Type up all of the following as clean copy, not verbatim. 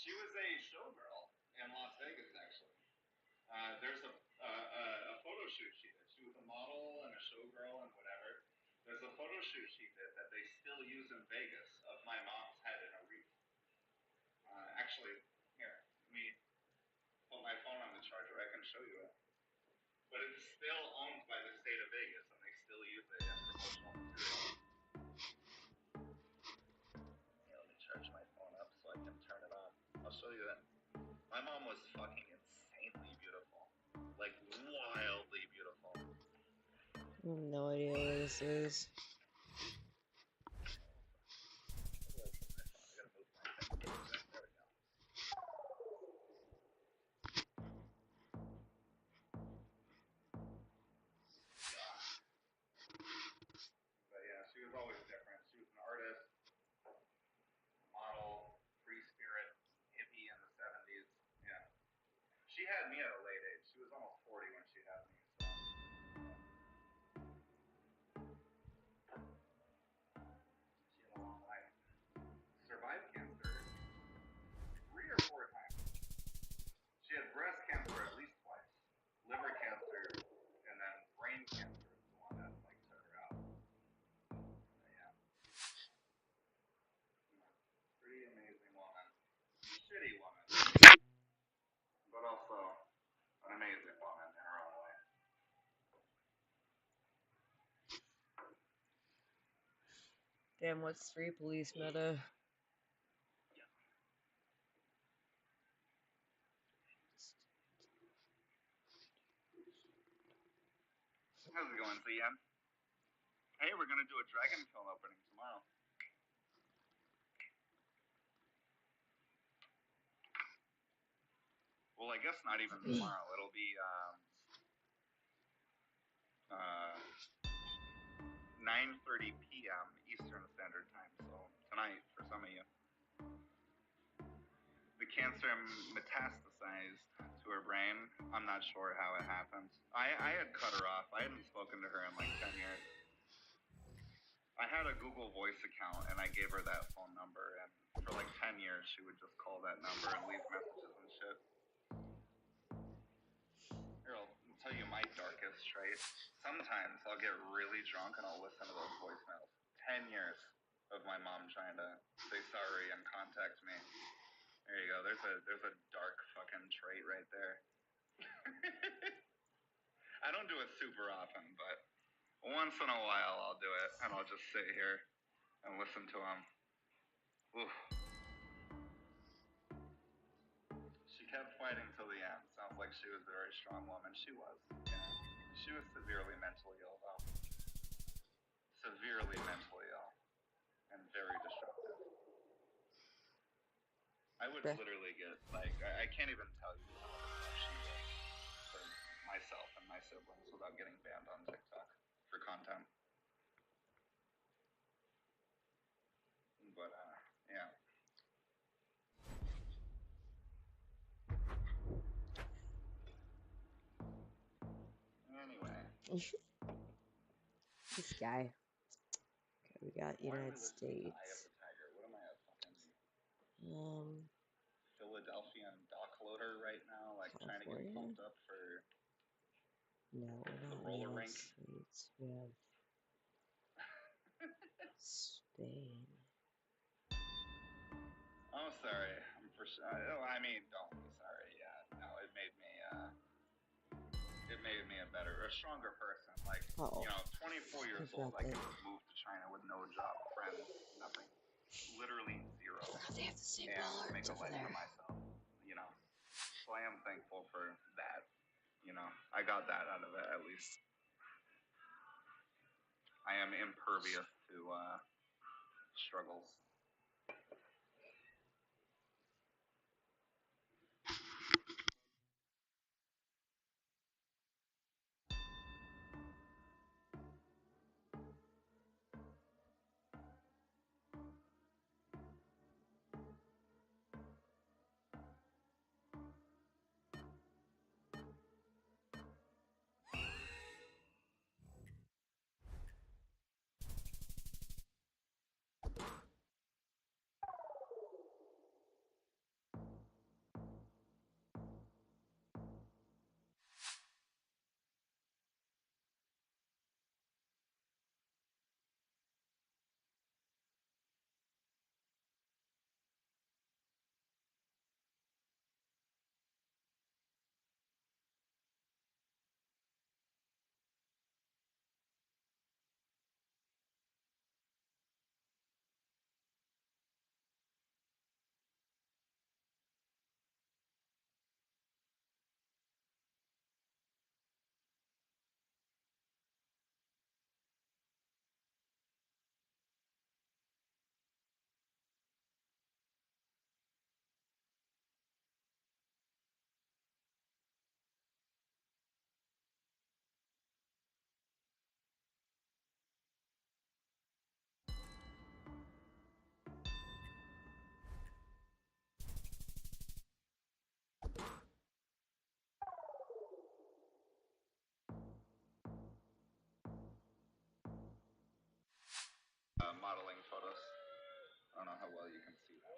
She was a showgirl in Las Vegas, actually. There's a photo shoot she did. She was a model and a showgirl and whatever. There's a photo shoot she did that they still use in Vegas of my mom's head in a wreath. Actually, here, let me put my phone on the charger. I can show you it. But it's still owned by the state of Vegas, and they still use it as promotional material. Yeah, let me charge my phone up so I can turn it on. I'll show you that. My mom was fucking insanely beautiful. Like, wildly beautiful. I have no idea what this is. But yeah, she was always different. She was an artist, model, free spirit, hippie in the 70s. Yeah. She had me at a late age. She was almost 40 when she had me. So. She had a long life. Survived cancer 3 or 4 times. She had breast cancer at least twice, liver cancer, and then brain cancer is the one that like took her out. But yeah. Pretty amazing woman. Shitty woman. But also an amazing woman in her own way. Damn, what's 3 police meta? How's it going, CM? Hey, we're gonna do a dragon film opening tomorrow. Well, I guess not even tomorrow. It'll be 9:30 p.m. Eastern Standard Time. So tonight, for some of you, the cancer metastasized to her brain. I'm not sure how it happened. I had cut her off. I hadn't spoken to her in like 10 years. I had a Google Voice account, and I gave her that phone number, and for like 10 years, she would just call that number and leave messages and shit. Here, I'll tell you my darkest trait. Sometimes I'll get really drunk and I'll listen to those voicemails. 10 years of my mom trying to say sorry and contact me. There you go. There's a dark fucking trait right there. I don't do it super often, but once in a while I'll do it, and I'll just sit here and listen to them. Oof. She kept fighting till the end. Sounds like she was a very strong woman. She was. Yeah. She was severely mentally ill, though. Severely mentally ill. And very destructive. I would literally get, like, I can't even tell you how much stuff she did for myself and my siblings without getting banned on TikTok for content. But, yeah. Anyway. This guy. Okay, we got United States. Eye of the Tiger. What am I fucking Philadelphian dock loader right now, like California? trying to get pumped up for no, we're not the roller United rink. States. We have Spain. Oh, sorry. I'm for sure. I mean, don't be sorry. Yeah, no, it made me a better, a stronger person. Like, you know, 24 years old, I could move to China with no job, friends, nothing, literally zero. They have the same and make a over life there. for myself. You know, so I am thankful for that. You know, I got that out of it at least. I am impervious to struggles.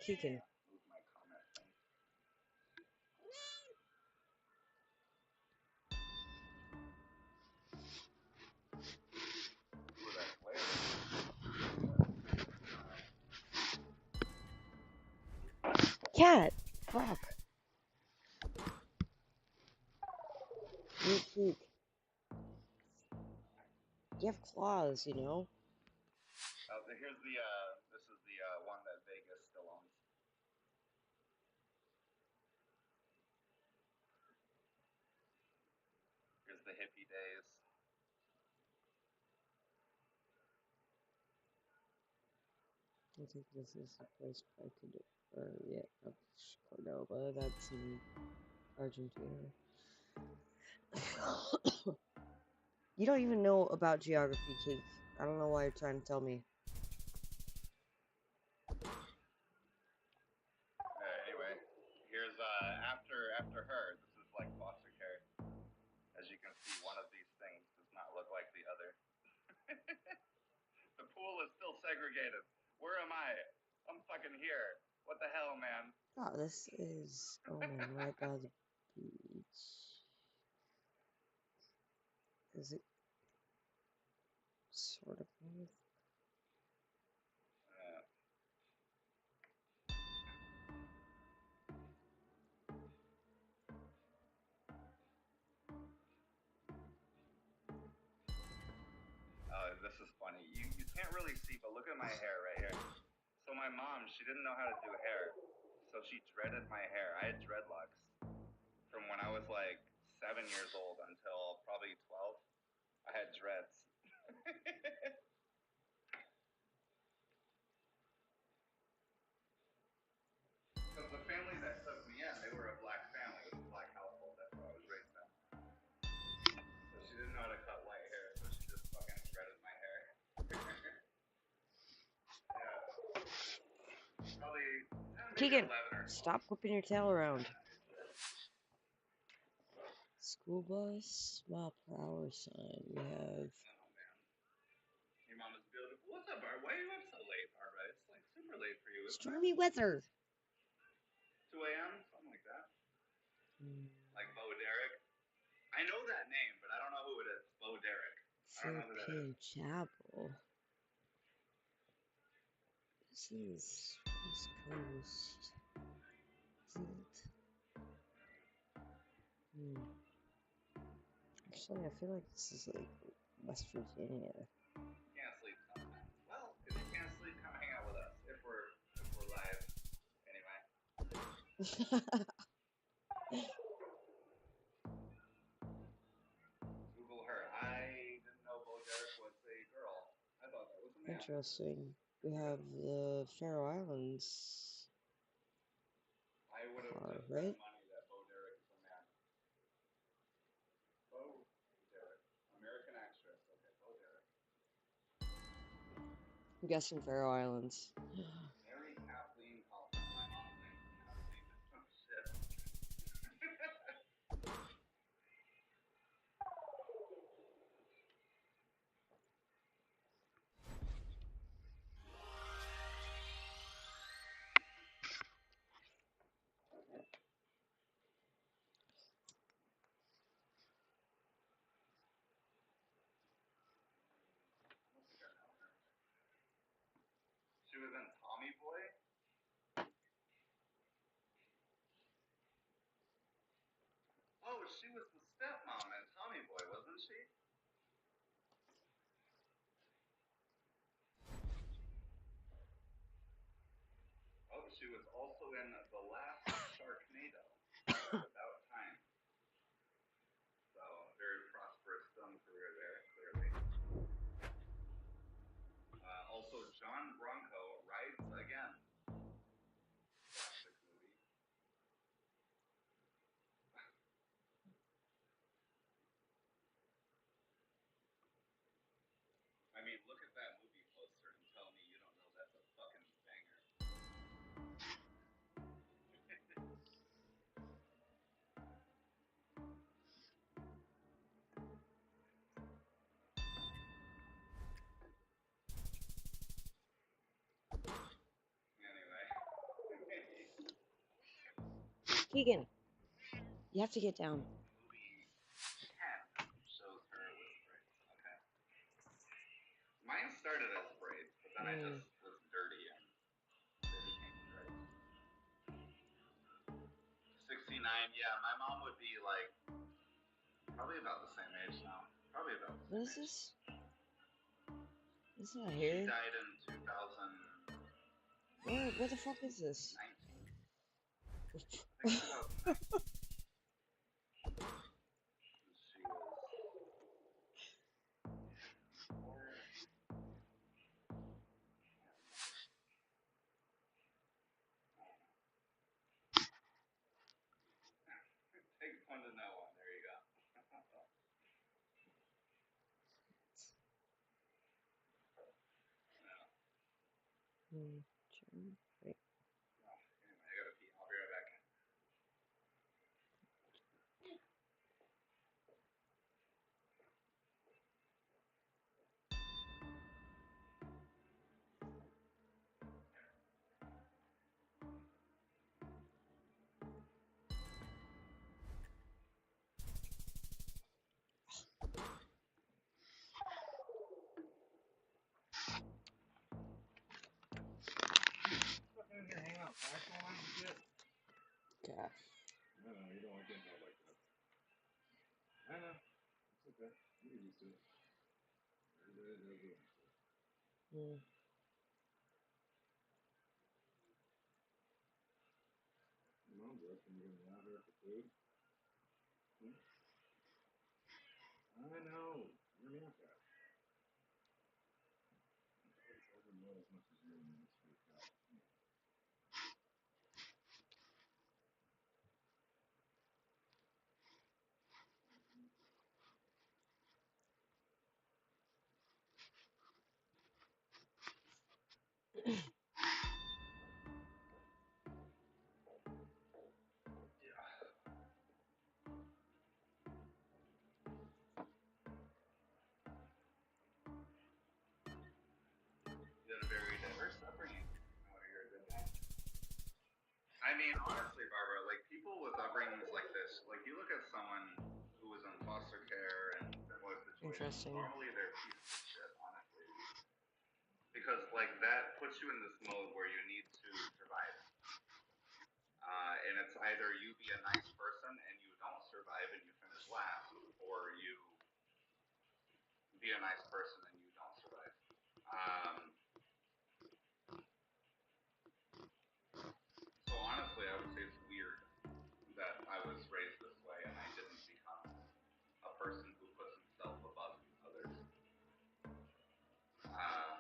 Keegan. Move my comment thing. Ooh, that glare. Cat! Fuck. You peek. You have claws, you know? Here's the, this is the one that Vegas still owns. Here's the hippie days. I think this is the place I could, or yeah, that's Cordoba, that's in Argentina. You don't even know about geography, Keith. I don't know why you're trying to tell me. Anyway, here's, after her, this is like foster care. As you can see, one of these things does not look like the other. The pool is still segregated. Where am I? I'm fucking here. What the hell, man? Oh, this is, oh man, right by the beach. Is it sort of? This is funny. You can't really see, but look at my hair right here. So my mom, she didn't know how to do hair, so she dreaded my hair. I had dreadlocks from when I was like 7 years old until probably 12. I had dreads. Because the family that took me in, they were a black family. It was a black household. That's what I was raised in. So she didn't know how to cut white hair, so she just fucking dreaded my hair. Yeah. Probably, Keegan, 11 or 12. stop whipping your tail around. School bus, mile per hour sign. We have. Oh man, your mom is beautiful. What's up, Barbara? Why are you up so late, Barbara? It's like super late for you, isn't it? Stormy weather. 2 a.m. something like that. Like Bo Derek. I know that name, but I don't know who it is. Bo Derek. I don't know who that is. Philippine Chapel. This is West Coast. Is it? Actually, I feel like this is like West Virginia. Can't sleep sometime. Well, if you can't sleep, come hang out with us. If we're live, anyway. Google her. I didn't know Bo Derek was a girl. I thought that was a man. Interesting. We have the Faroe Islands. I would have just right? bet money that Bo Derek is a man. Bo Derek, American actress. Okay, Bo Derek. I'm guessing Faroe Islands. Mary Kathleen Kaufman. My mom's name is Kathleen. Oh shit. She was in Tommy Boy. Oh, she was the stepmom in Tommy Boy, wasn't she? Oh, she was also in The Last Sharknado. About time. So, very prosperous film career there, clearly. Also, John Bronco Rides Again. Classic movie. I mean, look at that movie poster and tell me you don't know that's a fucking banger. Keegan, you have to get down. Movie 10 shows her with braids. Okay. Mine started as braids, but then I just was dirty and they became dreads. 69, yeah, my mom would be like probably about the same age now. Probably about the What same is age. this? It's not hair. She died in 2019. What the fuck is this? I think 2019. She was 4. Takes one to know one. There you go. Wait. Oh, anyway, I gotta pee. I'll be right back. In here, hang out, back on and shit. Gosh. I know you don't like getting held like that. I know. It's okay. You're used to it. Everybody does it. Your mom's asking you gonna out here for food. I know. You're not that. It doesn't know as much as you and this week out. You had a very diverse upbringing. You're a good man. I mean, honestly, Barbara, like people with upbringings like this, like you look at someone who was in foster care and similar situations. Interesting. Normally, they're pieces of shit, honestly, because like that puts you in this mode where you need to survive, and it's either you be a nice person and you don't survive and you finish last, or you be a nice person and you don't survive. So honestly, I would say it's weird that I was raised this way and I didn't become a person who puts himself above others. Yeah.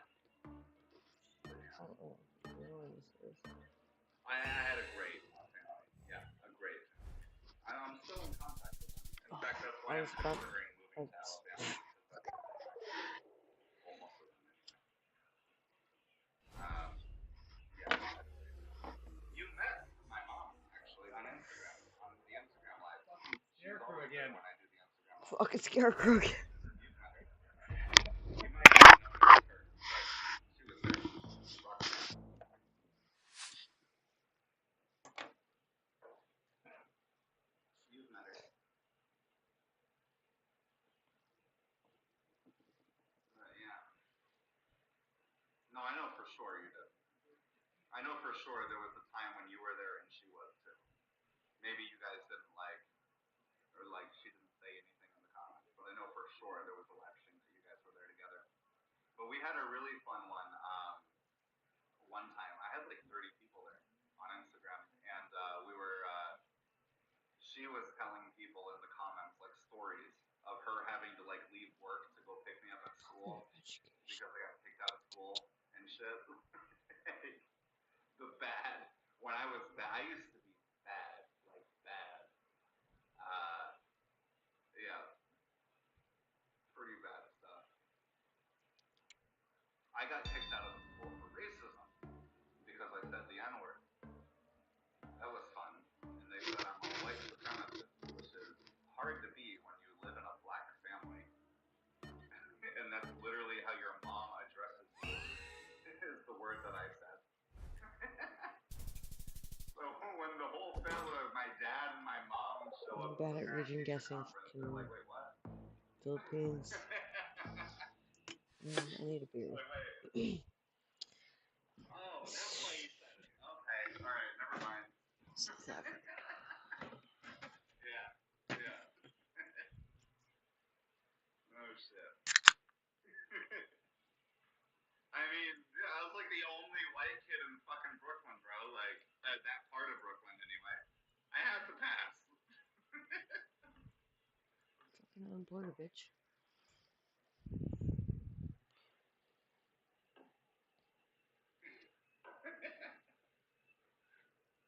I don't know what this is. I had a great family. Yeah, a great family. I'm still in contact with them. In fact, that's why I'm considering moving to Alabama, because that's where they are. Almost of them, anyway. Yeah. You met my mom, actually, on Instagram, on the Instagram Live. She's always there when I do the Instagram Live. Fucking scarecrow again. You've met her. You might not know her, but she was there. Roxanne. You've met her. Yeah. No, I know for sure you did. I know for sure there was a time when you were there and she was too. Maybe you guys didn't like, or like she didn't say anything in the comments, but I know for sure there was a live stream that you guys were there together. But we had a really fun one. One time I had like 30 people there on Instagram, and we were. She was telling people in the comments like stories of her having to like leave work to go pick me up at school because I got kicked out of school and shit. The bad. When I was bad, I used to be bad, like bad. Yeah, pretty bad stuff. I got kicked out of school for racism because I said the N word. That was fun. And they said I'm a white supremacist, which is hard to be when you live in a black family. And that's literally how your mom addresses you, is the word I'm bad at region apparently guessing. circumference. They're like, wait, what? Philippines. I need a beer. Like, wait. Oh, that's why you said it. Okay, alright, never mind. South Africa. Yeah, yeah. Oh, shit. I mean, yeah, I was like the only white kid in fucking Brooklyn, bro. Like, that part of Brooklyn, anyway. I had to pass. Fucking on border, bitch.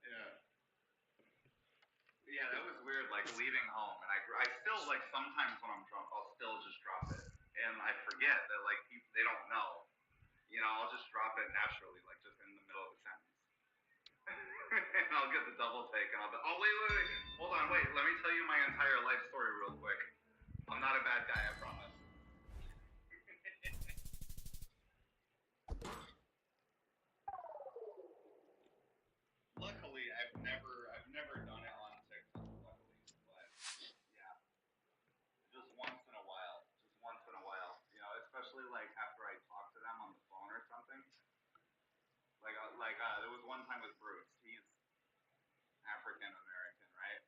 Yeah. Yeah, that was weird, like, leaving home. And I still, like, sometimes when I'm drunk, I'll still just drop it. And I forget that, like, people, they don't know. You know, I'll just drop it naturally, like, just in the middle of a sentence. And I'll get the double take, and I'll be, oh, wait. Hold on, wait. Let me tell you my entire life story real quick. I'm not a bad guy, I promise. Luckily, I've never done it on TikTok, luckily. But, yeah. Just once in a while. Just once in a while. You know, especially, like, after I talk to them on the phone or something. There was one time with Bruce. He's African American, right?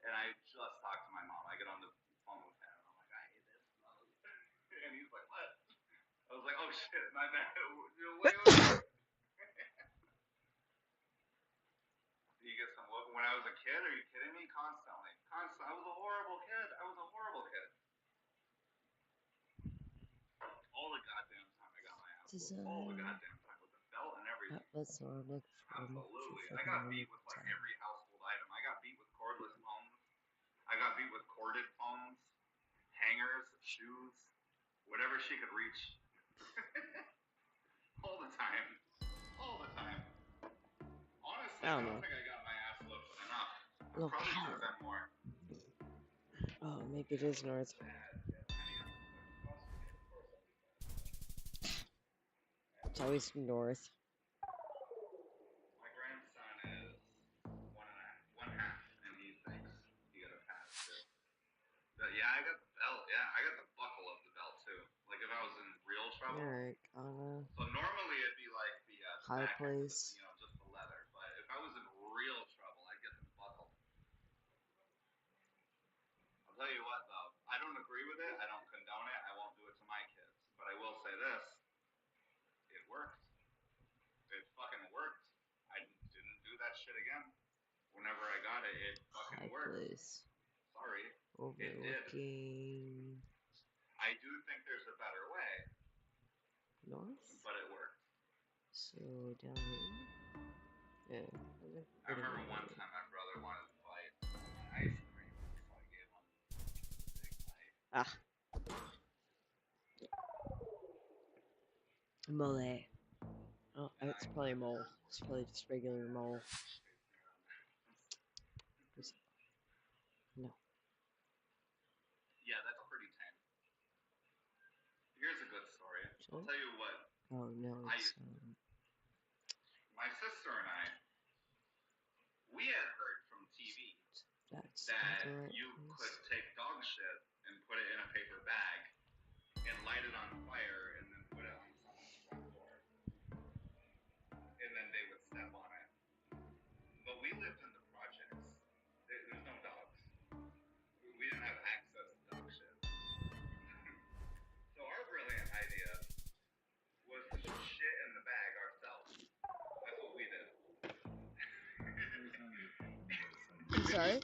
And I just talked to my mom. I get on the phone with him, and I'm like, I hate this smells. And he's like, what? I was like, oh shit, my bad. Wait. You get some. When I was a kid, are you kidding me? Constantly. I was a horrible kid. All the goddamn time I got my ass whooped. All the goddamn time with the belt and everything. That's all I'm looking for. Absolutely. I got beat with like every household item. I got beat with cordless phones. I got beat with corded phones, hangers, shoes, whatever she could reach. All the time. All the time. Honestly, I don't think I got my ass whooped enough. Probably should have been more. Oh, maybe it is north. It's always north. My grandson is one half, and he thinks he got a pass too. But yeah, I got the belt. Yeah, I got the buckle of the belt too. Like if I was in real trouble. Alright, So normally it'd be like the high back place. end, just the leather. But if I was in real trouble, I'd get the buckle. I'll tell you what though, I don't agree with it. I don't condone it. I won't do it to my kids. But I will say this: it worked. It fucking worked. I didn't do that shit again. Whenever I got it, it fucking worked. Place. Sorry, overlooking. It did. I do think there's a better way. North? But it worked. So down here? Yeah. I remember one time my brother wanted to fight ice cream, so I gave him a big bite. Ah. Mole. Oh, it's probably mole. It's probably just regular mole. No. Yeah, that's pretty tame. Here's a good story. I'll tell you what. Oh no, it's my sister and I, we had heard from TV that you could take dog shit and put it in a paper bag and light it on fire and then put it on someone's front door. And then they would step on it. But we lived in the projects. There's no dogs. We didn't have access to dog shit. So our brilliant idea was to just shit in the bag ourselves. That's what we did. sorry?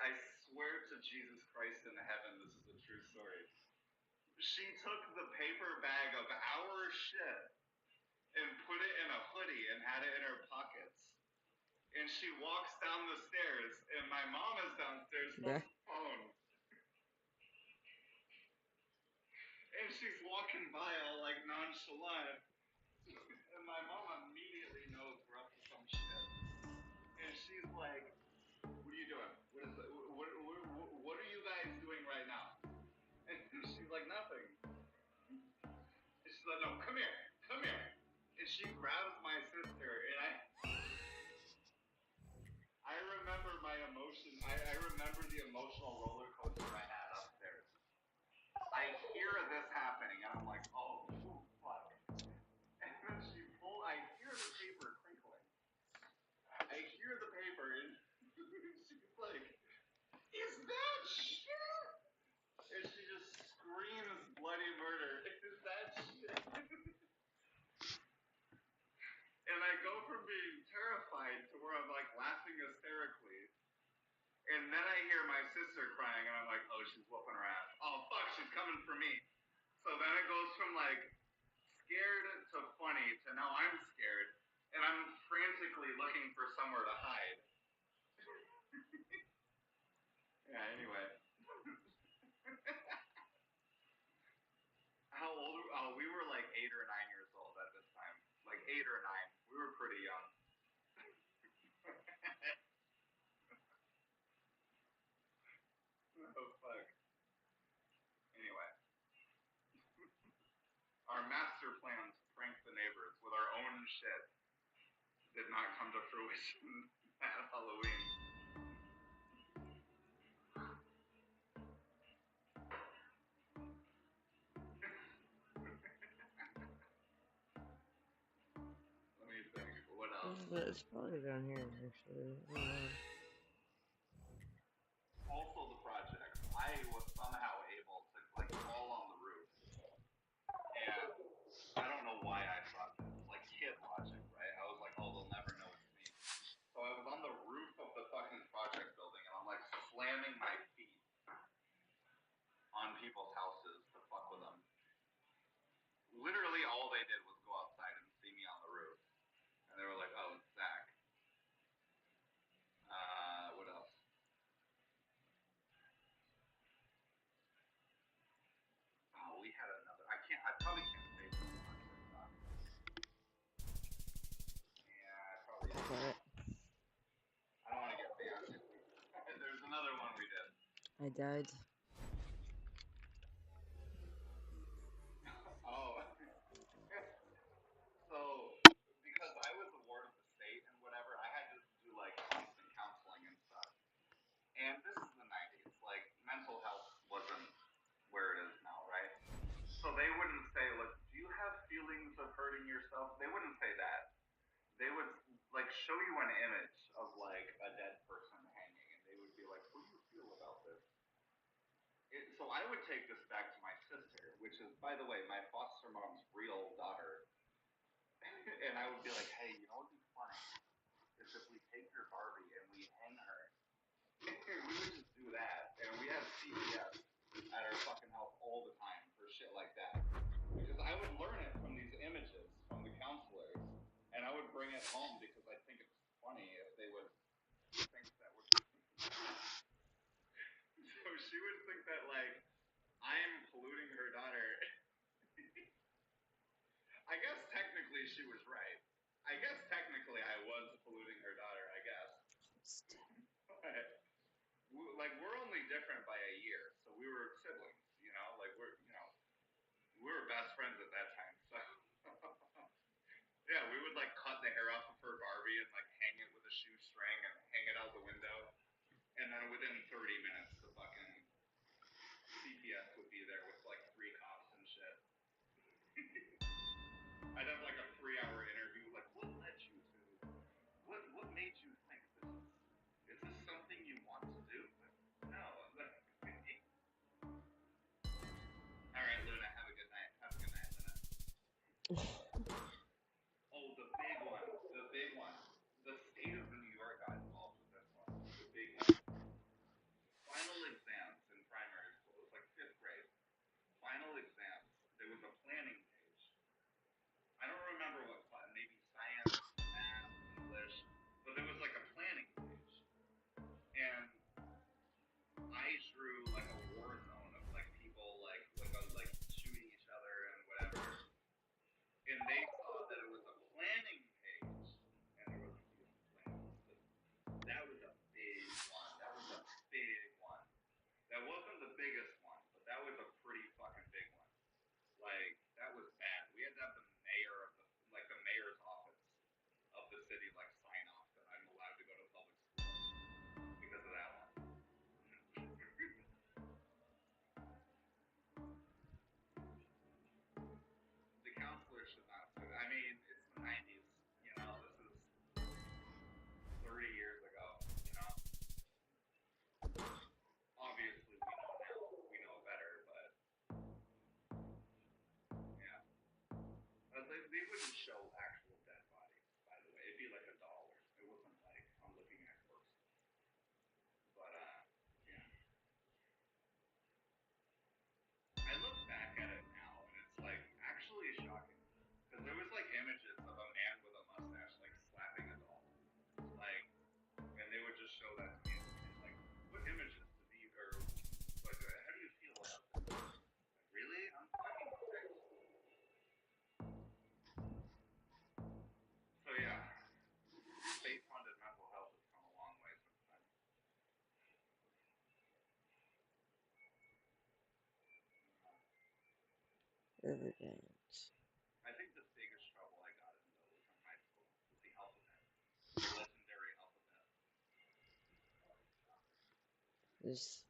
I swear to Jesus Christ in heaven, this is a true story. She took the paper bag of our shit and put it in a hoodie and had it in her pockets. And she walks down the stairs, and my mom is downstairs on the phone. And she's walking by all like nonchalant. And my mom immediately knows we're up to some shit. And So no, come here. And she grabs my sister, and I remember my emotion. I remember the emotional roller coaster I had upstairs. I hear this happening, and I'm like, oh, fuck. And then I hear the paper crinkling. I hear the paper, and she's like, is that shit? And she just screams bloody murder. Is that shit? And I go from being terrified to where I'm like laughing hysterically. And then I hear my sister crying, and I'm like, oh, she's whooping her ass. Oh, fuck, she's coming for me. So then it goes from like scared to funny to now I'm scared, and I'm frantically looking for somewhere to hide. Yeah, anyway. How old? Oh, we were like 8 or 9 years old at this time. Like 8 or 9. We were pretty young. Oh, fuck. Anyway. Our master plan to prank the neighbors with our own shit did not come to fruition at Halloween. Let me think. What else? It's probably down here, actually. I don't know. Also the project. I was somehow able to like crawl on the roof. And I don't know why I thought this. Like kid logic, right? I was like, oh, they'll never know it's me. So I was on the roof of the fucking project building, and I'm like slamming my feet on people's houses to fuck with them. Literally all they did was go outside and see me on the roof. And they were like, oh, it's Zach. What else? Oh, we had another. I probably can't say this on TikTok. Yeah, I probably What? I don't want to get banned. There's another one we did. I died. Oh. So, because I was the ward of the state and whatever, I had to do like constant counseling and stuff. And this is the 90s. Like, mental health wasn't where it is now, right? So they wouldn't say, like, do you have feelings of hurting yourself? They wouldn't say that. They would, like, show you an image of, like, a dead person hanging, and they would be like, what do you feel about this? So I would take this back to my sister, which is, by the way, my foster mom's real daughter. And I would be like, hey, you know what would be funny? Is if we take your Barbie and we hang her. We would just do that. And we had CPS at our fucking house all the time for shit like that. Because I would learn it from these images from the counselors. And I would bring it home because I think it's funny if they would think that we're... So she would think that, like, I'm polluting her daughter. I guess technically she was right. I guess technically I was polluting her daughter, I guess. But, like, we're only different by a year, so we were siblings, you know? Like, we were best friends at that time, so... Yeah, we would, like, cut the hair off of her Barbie and, like, hang it with a shoestring and hang it out the window. And then within 30 minutes, the fucking CPS would be there with, like, 3 cops and shit. I'd have, like, a 3-hour interview, like, what led you to... What made you think this is this something you want to do? No. All right, Luna, have a good night. Have a good night, Luna. Oh, the big one. The big one. The state of New York got involved with this one. The big one. This